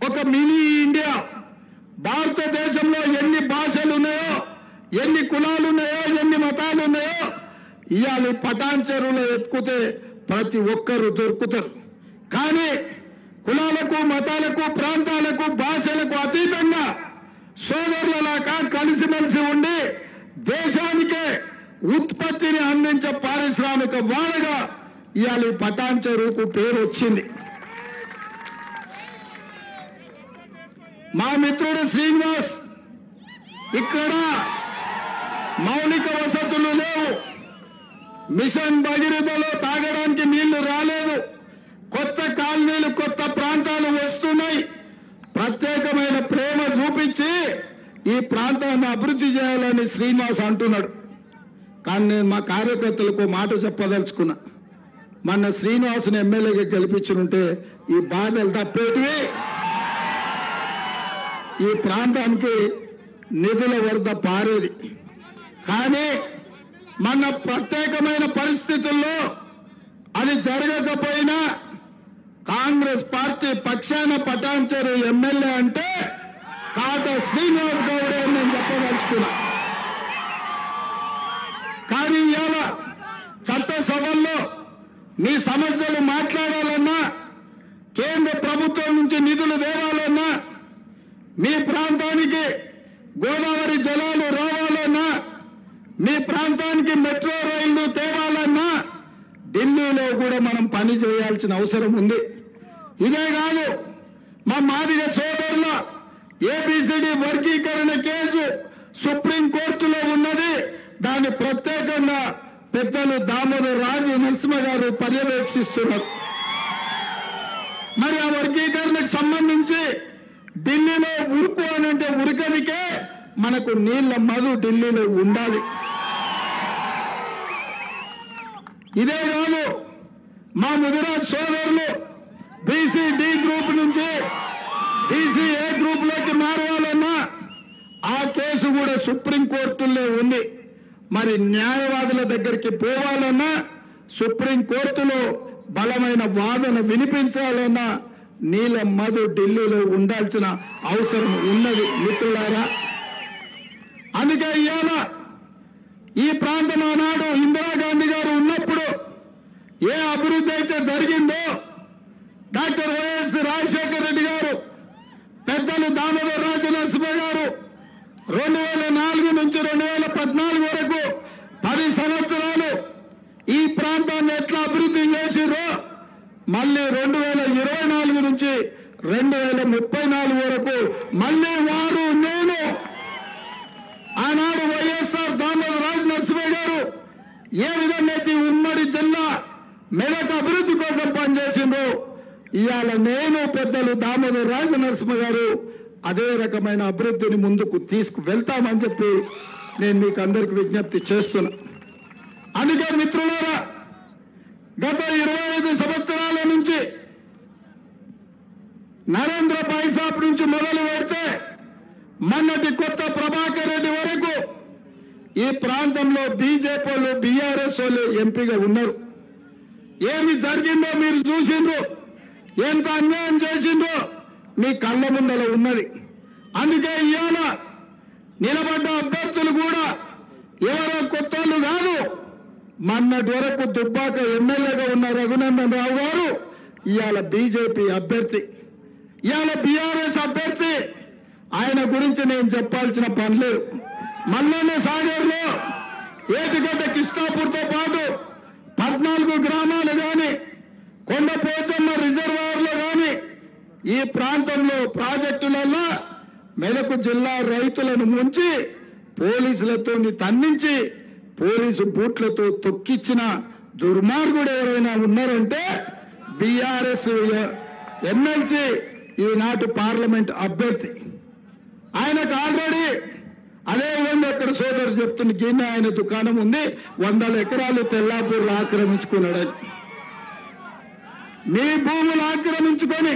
ఒక మినీ ఇండియా. భారతదేశంలో ఎన్ని భాషలు ఉన్నాయో, ఎన్ని కులాలు ఉన్నాయో, ఎన్ని మతాలు ఉన్నాయో ఇవాళ పటాన్చెరులో ఎత్తుకుతే ప్రతి ఒక్కరు దొరుకుతారు. కానీ కులాలకు మతాలకు ప్రాంతాలకు భాషలకు అతీతంగా సోదరులలాగా కలిసిమెలిసి ఉండి దేశానికే ఉత్పత్తిని అందించే పారిశ్రామిక వాడగా ఇవాళ పటాన్ చెరువుకు పేరు వచ్చింది. మా మిత్రుడు శ్రీనివాస్ ఇక్కడ మౌలిక వసతులు లేవు, మిషన్ భగీరథలో తాగడానికి నీళ్లు రాలేదు, కొత్త కాలనీలు కొత్త ప్రాంతాలు వస్తున్నాయి. ప్రత్యేకమైన ప్రేమ చూపించి ఈ ప్రాంతాన్ని అభివృద్ధి చేయాలని శ్రీనివాస్ అంటున్నాడు. కానీ నేను మా కార్యకర్తలకు మాట చెప్పదలుచుకున్నా, మొన్న శ్రీనివాస్ని ఎమ్మెల్యేగా గెలిపించుంటే ఈ బాధలు తప్పేటివి, ఈ ప్రాంతానికి నిధుల వరద పారేది. కానీ మన ప్రత్యేకమైన పరిస్థితుల్లో అది జరగకపోయినా కాంగ్రెస్ పార్టీ పక్షాన పటాన్ చెరువు ఎమ్మెల్యే అంటే కాట శ్రీనివాస్ గౌడే అని నేను చెప్పదలుచుకున్నా. కానీ ఇవాళ చట్టసభల్లో మీ సమస్యలు మాట్లాడాలన్నా, కేంద్ర ప్రభుత్వం నుంచి నిధులు తేవాలన్నా, మీ ప్రాంతానికి గోదావరి జలాలు రావాలన్నా, మీ ప్రాంతానికి మెట్రో రైళ్లు తేవాలన్నా ఢిల్లీలో కూడా మనం పని చేయాల్సిన అవసరం ఉంది. ఇదే కాదు, మా మాదిగ సోదరుల ఏబిసిడి వర్గీకరణ కేసు సుప్రీంకోర్టులో ఉన్నది. దాన్ని ప్రత్యేకంగా పెద్దలు దామోదర్ రాజు నరసింహ గారు పర్యవేక్షిస్తున్నారు. మరి ఆ వర్గీకరణకు సంబంధించి ఢిల్లీలో ఉరుకు అని అంటే ఉరకనికే మనకు నీళ్ల మధు ఢిల్లీలో ఉండాలి. ఇదే కాదు, మా ముదిరాజ్ సోదరులు బీసీ డి గ్రూప్ నుంచి బీసీ ఏ గ్రూప్ లోకి మారాలన్నా ఆ కేసు కూడా సుప్రీంకోర్టులో ఉంది. మరి న్యాయవాదుల దగ్గరికి పోవాలన్నా, సుప్రీంకోర్టులో బలమైన వాదన వినిపించాలన్నా నీల మధు ఢిల్లీలో ఉండాల్సిన అవసరం ఉన్నది మిత్రులారా. అందుకే ఇవాళ ఈ ప్రాంతం ఆనాడు ఇందిరాగాంధీ గారు ఉన్నప్పుడు ఏ అభివృద్ధి అయితే జరిగిందో డాక్టర్ వైఎస్ రాజశేఖర రెడ్డి గారు, పెద్దలు దామోదర్ రాజు నరసింహ గారు 2004 నుంచి 2014 వరకు 10 సంవత్సరాలు ఈ ప్రాంతాన్ని ఎట్లా అభివృద్ధి చేసిరో మళ్ళీ 2024 నుంచి 2034 వరకు మళ్ళీ వారు నేను ఆనాడు వైఎస్ఆర్ దామోదర్ రాజు నరసింహ గారు ఏ విధంగా అయితే ఉమ్మడి జిల్లా మెదక్ అభివృద్ధి కోసం పనిచేసిండ్రో ఇవాళ నేను పెద్దలు దామోదర్ రాజు నరసింహ గారు అదే రకమైన అభివృద్ధిని ముందుకు తీసుకువెళ్తామని చెప్పి నేను మీకు అందరికి విజ్ఞప్తి చేస్తున్నా. అందుకే మిత్రులారా, గత 25 సంవత్సరాల నుంచి నరేంద్ర పైసాబ్ నుంచి మొదలు పెడితే మొన్నటి కొత్త ప్రభాకర్ రెడ్డి వరకు ఈ ప్రాంతంలో బీజేపీ వాళ్ళు బీఆర్ఎస్ వాళ్ళు ఎంపీగా ఉన్నారు. ఏమి జరిగిందో మీరు చూసిండ్రు, ఎంత అన్యాయం చేసిండ్రో మీ కళ్ళ ముందర ఉన్నది. అందుకే ఇవాళ నిలబడ్డ అభ్యర్థులు కూడా ఎవరో కొత్తోళ్ళు కాదు. మొన్నటి వరకు దుబ్బాక ఎమ్మెల్యేగా ఉన్న రఘునందన్ రావు గారు ఇవాళ బీజేపీ అభ్యర్థి, ఇవాళ బీఆర్ఎస్ అభ్యర్థి. ఆయన గురించి నేను చెప్పాల్సిన పని లేదు. మల్లన్న సాగర్లో ఏటిగడ్డ కిష్టాపూర్తో పాటు 14 గ్రామాలు కానీ, కొండపోచమ్మ రిజర్వాయర్లో కానీ ఈ ప్రాంతంలో ప్రాజెక్టులలో మెదక్ జిల్లా రైతులను ముంచి పోలీసులతో తన్నించి పోలీసు బూట్లతో తొక్కిచ్చిన దుర్మార్గుడు ఎవరైనా ఉన్నారంటే బీఆర్ఎస్ ఎమ్మెల్సీ ఈనాటి పార్లమెంట్ అభ్యర్థి. ఆయనకు ఆల్రెడీ అదే విధంగా ఇక్కడ సోదరు చెప్తున్న గిన్నె ఆయన దుకాణం ఉంది, 100 ఎకరాలు తెల్లాపూర్లో ఆక్రమించుకున్నాడని. మీ భూములు ఆక్రమించుకొని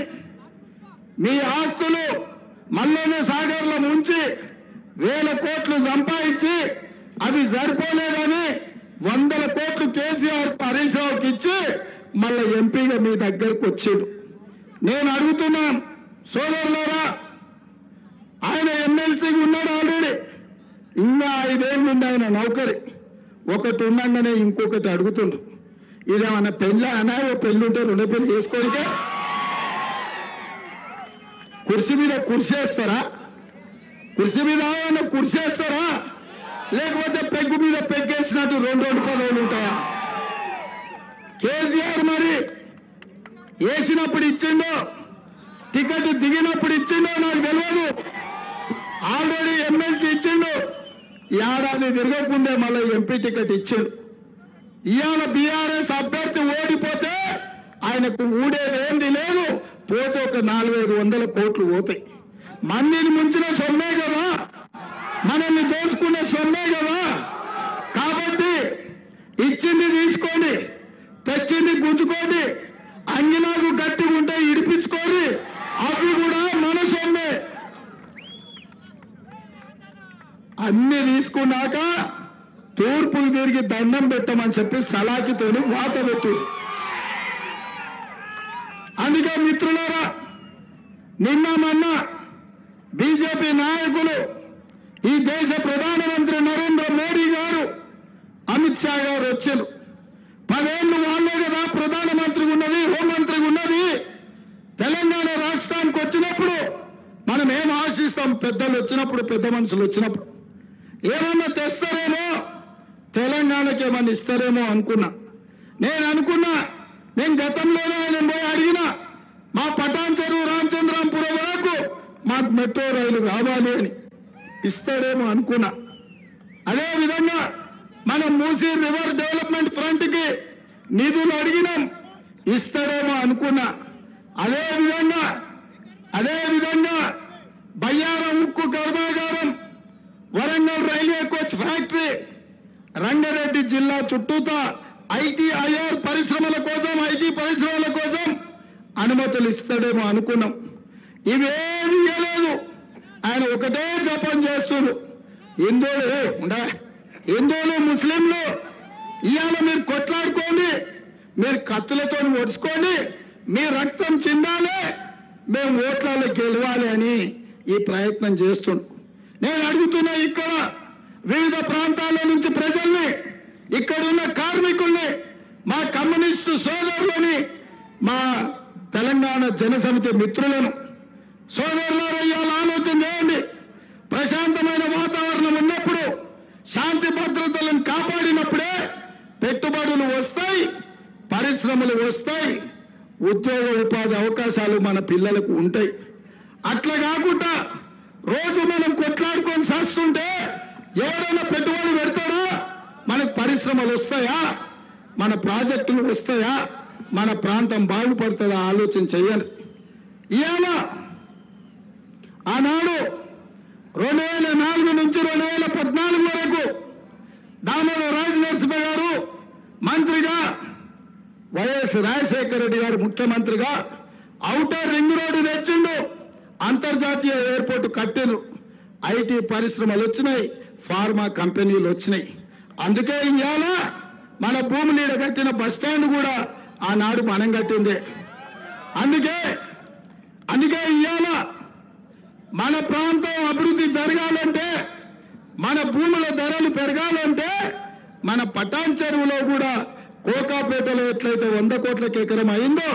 మీ ఆస్తులు మల్లన్న సాగర్లో ముంచి 1000 కోట్లు సంపాదించి అది సరిపోలేదని 100 కోట్లు కేసీఆర్ హరీష్ రావుకి ఇచ్చి మళ్ళీ ఎంపీగా మీ దగ్గరకు వచ్చాడు. నేను అడుగుతున్నాను సోదరులారా, ఆయన ఎమ్మెల్సీగా ఉన్నాడు ఆల్రెడీ, ఇంకా 5 ఏళ్ళు ఉంది ఆయన నౌకరి. ఒకటి ఉండగానే ఇంకొకటి అడుగుతుండ్రు. ఇదేమన్నా పెళ్ళి అనా, ఓ పెళ్ళి ఉంటే 2 పెళ్లి చేసుకోనికే కుర్చీ మీద కుర్చేస్తారా? కుర్చీ మీద కుర్చేస్తారా? లేకపోతే పెగ్గు మీద పెగ్గేసినట్టు రెండు పదవులు ఉంటాయా? కేసీఆర్ మరి వేసినప్పుడు ఇచ్చిండో, టికెట్ దిగినప్పుడు ఇచ్చిండో నాకు తెలియదు. ఆల్రెడీ ఎమ్మెల్సీ ఇచ్చిండు, ఏడాది తిరగకుండే మళ్ళీ ఎంపీ టికెట్ ఇచ్చిండు. ఇవాళ బీఆర్ఎస్ అభ్యర్థి ఓడిపోతే ఆయనకు ఊడేదేంది లేదు, పోతే ఒక 400-500 కోట్లు పోతాయి. మందిని ముంచిన సొమ్మే కదా, మనల్ని దోసుకునే సొమ్మే కదా. కాబట్టి ఇచ్చింది తీసుకోండి, తెచ్చింది గుంజుకోండి, అంగిలాగు గట్టిగా ఉంటే ఇడిపించుకోండి, అవి కూడా మన సొమ్మే. అన్ని తీసుకున్నాక తూర్పులు తిరిగి దండం పెట్టమని చెప్పి సలాకితోని వాత పెట్టు. అందుకే మిత్రులారా, నిన్న మొన్న బీజేపీ నాయకులు, ఈ దేశ ప్రధానమంత్రి నరేంద్ర మోడీ గారు, అమిత్ షా గారు వచ్చారు. 10 ఏళ్ళు వాళ్ళే కదా ప్రధానమంత్రిగా ఉన్నది, హోంమంత్రిగా ఉన్నది. తెలంగాణ రాష్ట్రానికి వచ్చినప్పుడు మనం ఏం ఆశిస్తాం? పెద్దలు వచ్చినప్పుడు, పెద్ద మనుషులు వచ్చినప్పుడు ఏమన్నా తెస్తారేమో, తెలంగాణకి ఏమన్నా ఇస్తారేమో అనుకున్నా. నేను గతంలోనే ఆయన పోయి అడిగిన, మా పటాన్ చెరువు రామచంద్రాంపురం వరకు మాకు మెట్రో రైలు కావాలి అని. ఇస్తాడేమో అనుకున్నా. అదేవిధంగా మనం మూసీ రివర్ డెవలప్మెంట్ ఫ్రంట్కి నిధులు అడిగినాం, ఇస్తాడేమో అనుకున్నా. అదేవిధంగా బయ్యారం ఉక్కు కర్మాగారం, Warangal railway coach factory, Rangareddy జిల్లా చుట్టూతా ఐటీ పరిశ్రమల కోసం అనుమతులు ఇస్తాడేమో అనుకున్నాం. ఇవేమీ ఇవ్వలేదు. ఆయన ఒకటే జపం చేస్తున్నారు, హిందువులు ముస్లింలు ఇవాళ మీరు కొట్లాడుకోండి, మీరు కత్తులతో ఒడుచుకోండి, మీ రక్తం చిందాలి, మేము ఓట్లలో గెలవాలి అని ఈ ప్రయత్నం చేస్తున్నాం. నేను అడుగుతున్నా, ఇక్కడ వివిధ ప్రాంతాల నుంచి ప్రజల్ని, ఇక్కడున్న కార్మికుల్ని, మా కమ్యూనిస్టు సోదరులని, మా తెలంగాణ జనసమితి మిత్రులను, సోదరులారా ఇవాళ ఆలోచన చేయండి. ప్రశాంతమైన వాతావరణం ఉన్నప్పుడు, శాంతి భద్రతలను కాపాడినప్పుడే పెట్టుబడులు వస్తాయి, పరిశ్రమలు వస్తాయి, ఉద్యోగ ఉపాధి అవకాశాలు మన పిల్లలకు ఉంటాయి. అట్లా కాకుండా రోజు మనం కొట్లాడుకొని చేస్తుంటే ఎవరైనా పెట్టుబడి పెడతారా? మనకు పరిశ్రమలు వస్తాయా? మన ప్రాజెక్టులు వస్తాయా? మన ప్రాంతం బాగుపడుతుందా? ఆలోచన చేయాలి. ఇవాళ ఆనాడు 2004 నుంచి 2014 వరకు దామోదర రాజనరసింహ గారు మంత్రిగా, వైఎస్ రాజశేఖర రెడ్డి గారు ముఖ్యమంత్రిగా ఔటర్ రింగ్ రోడ్డు తెచ్చిండు, అంతర్జాతీయ ఎయిర్పోర్ట్ కట్టిండ్రు, ఐటీ పరిశ్రమలు వచ్చినాయి, ఫార్మా కంపెనీలు వచ్చినాయి. అందుకే ఇవాళ మన భూమి నీడ కట్టిన బస్ స్టాండ్ కూడా ఆనాడు మనం కట్టిందే. అందుకే ఇవాళ మన ప్రాంతం అభివృద్ధి జరగాలంటే, మన భూముల ధరలు పెరగాలంటే, మన పటాన్ చెరువులో కూడా కోకాపేటలో ఎట్లయితే 100 కోట్లకు ఎకరం అయిందో,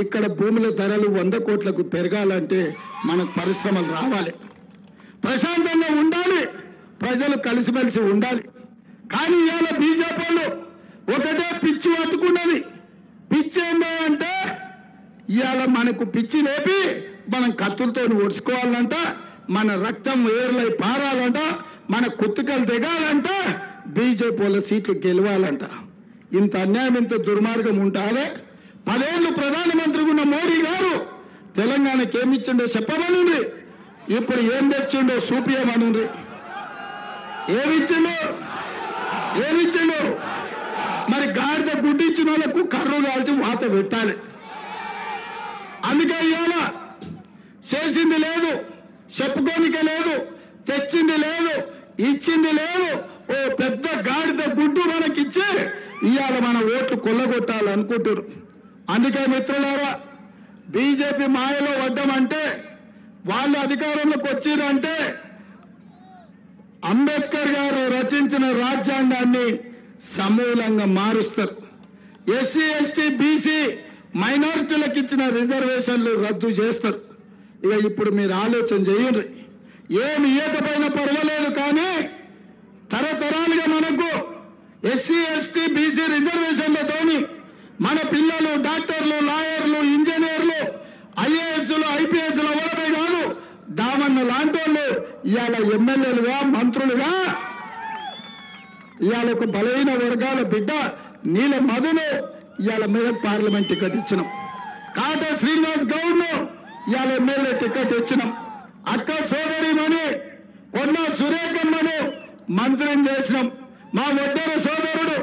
ఇక్కడ భూముల ధరలు 100 కోట్లకు పెరగాలంటే మనకు పరిశ్రమలు రావాలి, ప్రశాంతంగా ఉండాలి, ప్రజలు కలిసిమెలిసి ఉండాలి. కానీ ఇవాళ బీజేపీ వాళ్ళు ఒకటే పిచ్చి పట్టుకున్నది. పిచ్చి ఏంటో అంటే, ఇవాళ మనకు పిచ్చి లేపి మనం కత్తులతో ఒడుచుకోవాలంట, మన రక్తం ఏర్లై పారాలంట, మన కుత్తుకలు దిగాలంట, బీజేపీ వాళ్ళ సీట్లు గెలవాలంట. ఇంత అన్యాయం, ఇంత దుర్మార్గం ఉంటారే? 10 ఏళ్ళు ప్రధానమంత్రిగా ఉన్న మోడీ గారు తెలంగాణకి ఏమిచ్చిండో చెప్పమనుంది, ఇప్పుడు ఏం తెచ్చిండో చూపియమనుంది. ఏమిచ్చిండు? మరి గాడిద గుడ్డి ఇచ్చిన వాళ్ళకు కర్రు కాల్చి వాత పెట్టాలి. అందుకే ఇవాళ చేసింది లేదు, చెప్పుకోనిక లేదు, తెచ్చింది లేదు, ఇచ్చింది లేదు. ఓ పెద్ద గాడిద గుడ్డు మనకిచ్చి ఇవాళ మన ఓట్లు కొల్లగొట్టాలనుకుంటారు. అందుకే మిత్రులారా, బీజేపీ మాయలో పడ్డామంటే, వాళ్ళు అధికారంలోకి వచ్చిరంటే అంబేద్కర్ గారు రచించిన రాజ్యాంగాన్ని సమూలంగా మారుస్తారు. ఎస్సీ, ఎస్టీ, బీసీ మైనారిటీలకు ఇచ్చిన రిజర్వేషన్లు రద్దు చేస్తారు. ఇక ఇప్పుడు మీరు ఆలోచన చేయండి. ఏమి ఇవ్వకపోయినా పర్వాలేదు, కానీ తరతరాలుగా మనకు ఎస్సీ ఎస్టీ బీసీ రిజర్వేషన్లతోని మన పిల్లలు డాక్టర్లు, లాయర్లు, ఇంజనీర్లు, ఐఏఎస్లు, ఐపీఎస్లు అవ్వడమే కాదు, దామన్న లాంటి వాళ్ళు ఇవాళ ఎమ్మెల్యేలుగా, మంత్రులుగా, ఇవాళ ఒక బలైన వర్గాల బిడ్డ నీల మధును ఇవాళ మెదక్ పార్లమెంట్ టికెట్ ఇచ్చినాం. కాట శ్రీనివాస్ గౌడ్ను ఇవాళ ఎమ్మెల్యే టికెట్ ఇచ్చినాం. అక్క సోదరిమణి కొన్న సురేఖమ్మను మంత్రిని చేసినాం. మా ఒడ్డర సోదరుడు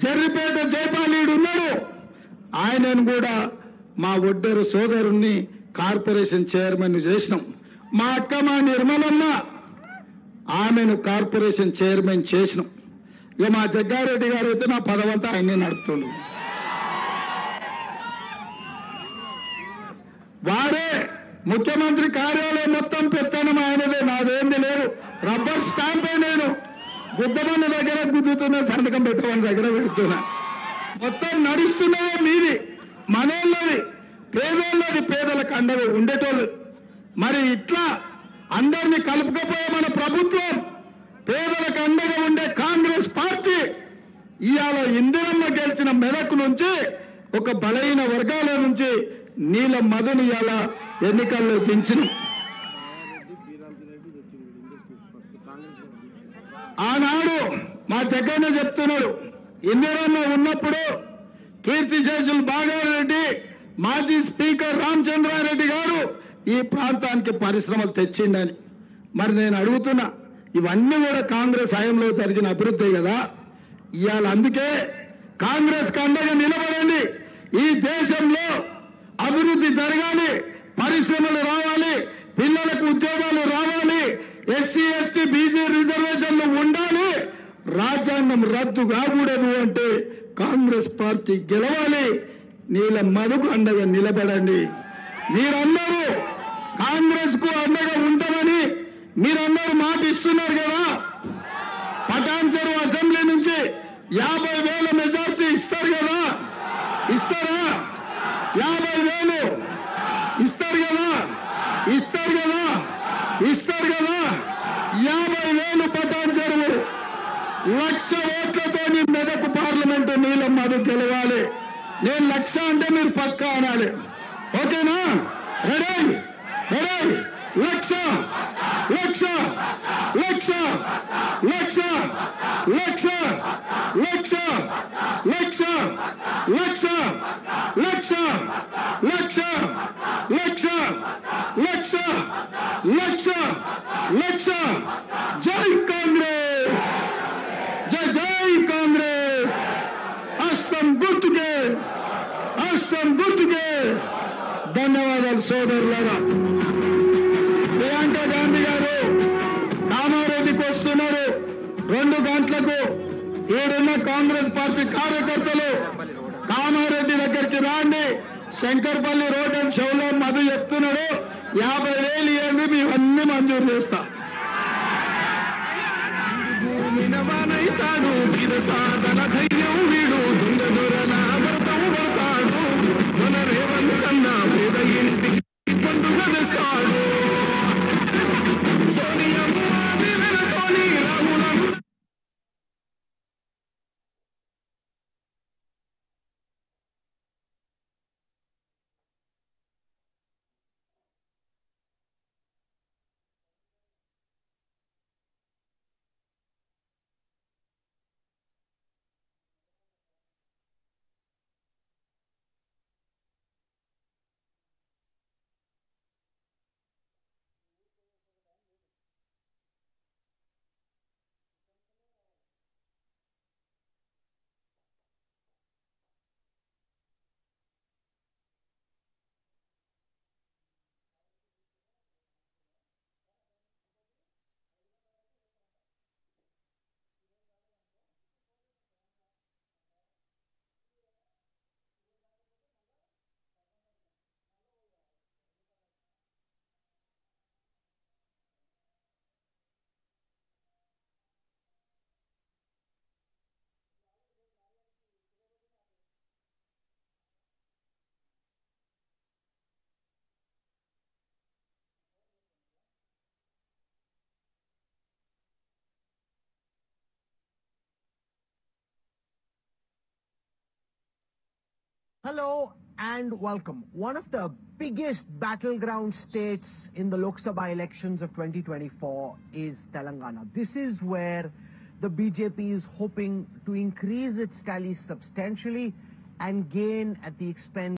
జర్రిపేట జైపాలీడు ఉన్నాడు, ఆయనను కూడా మా ఒడ్డర సోదరుణ్ణి కార్పొరేషన్ చైర్మన్ చేసినాం. మా అక్క మా నిర్మలమ్మ ఆమెను కార్పొరేషన్ చైర్మన్ చేసినాం. ఇక మా జగ్గారెడ్డి గారు అయితే నా పదవంతా ఆయన్ని నడుపుతుండు. వారే ముఖ్యమంత్రి కార్యాలయం మొత్తం పెత్తనం ఆయనదే, నాదేంది లేదు. రబ్బర్ స్టాంపే నేను గుద్దమన్న దగ్గర గుద్దుతున్న, సంతకం పెట్టమని దగ్గర పెడుతున్నా. మొత్తం నడుస్తున్నదే మీది, మనోళ్ళది, పేదోళ్ళది, పేదలకు అండగా ఉండేటోళ్ళు. మరి ఇట్లా అందరినీ కలుపుకపోయే మన ప్రభుత్వం, పేదలకు అండగా ఉండే కాంగ్రెస్ పార్టీ ఇవాళ ఇందిరమ్మ గెలిచిన మెదక్ నుంచి, ఒక బలైన వర్గాల నుంచి నీల మధుని ఇవాళ ఎన్నికల్లో దించిన. ఆనాడు మా జగన్న చెప్తున్నాడు, ఇందిరమ్మ ఉన్నప్పుడు కీర్తిశేషులు బాగారెడ్డి, మాజీ స్పీకర్ రామచంద్రారెడ్డి గారు ఈ ప్రాంతానికి పరిశ్రమలు తెచ్చిండని. మరి నేను అడుగుతున్నా, ఇవన్నీ కూడా కాంగ్రెస్ హయాంలో జరిగిన అభివృద్ధి కదా. ఇవాళ అందుకే కాంగ్రెస్ అండగా నిలబడండి. ఈ దేశంలో అభివృద్ధి జరగాలి, పరిశ్రమలు రావాలి, పిల్లలకు ఉద్యోగాలు రావాలి, ఎస్సీ ఎస్టీ బీసీ రిజర్వేషన్లు ఉండాలి, రాజ్యాంగం రద్దు కాకూడదు అంటే కాంగ్రెస్ పార్టీ గెలవాలి. నీల మధుకు అండగా నిలబడండి. మీరందరూ కాంగ్రెస్ కు అండగా ఉంటామని మీరందరూ మాట ఇస్తున్నారు కదా. పటాన్ చెరువు అసెంబ్లీ నుంచి 50,000 మెజార్టీ ఇస్తారు కదా, ఇస్తారా? 50,000 ఇస్తారు కదా, ఇస్తారు కదా, ఇస్తారు కదా. 50,000 పటాన్ చెరువు 1,00,000 ఓట్లతో మెదక్ పార్లమెంటు నీల మధు గెలవాలి. నేను 1,00,000 అంటే మీరు పక్కా అనాలి. ఓకేనా? Ready ready. 1,00,000 1,00,000 1,00,000 1,00,000 1,00,000 1,00,000 1,00,000 1,00,000 1,00,000 1,00,000 1,00,000 1,00,000 1,00,000 జై కాంగ్రెస్, జై జై కాంగ్రెస్. హస్తం గుర్తుకే, హస్తం గుర్తుకే. ధన్యవాదాలు సోదరులారా. ప్రియాంక గాంధీ గారు కామారెడ్డికి వస్తున్నారు 2 గంటలకు. ఈడున్న కాంగ్రెస్ పార్టీ కార్యకర్తలు కామారెడ్డి దగ్గరికి రాండి. శంకర్పల్లి రోడ్ అండ్ షోలో మధు చెప్తున్నాడు, 50,000 ఇవ్వండి, మేమన్నీ మంజూరు చేస్తాం. భూమినవానైతాడు సాధన ధైర్యం వీడు దొంగ దొరల వ్రతం పడతాడు. మన రేవంతన్న పేద ఇంటి పండుగ తెస్తాడు. సోనియమ్మ దివెనతోని రాహులం Hello and welcome. One of the biggest battleground states in the Lok Sabha elections of 2024 is Telangana. This is where the BJP is hoping to increase its tallies substantially and gain at the expense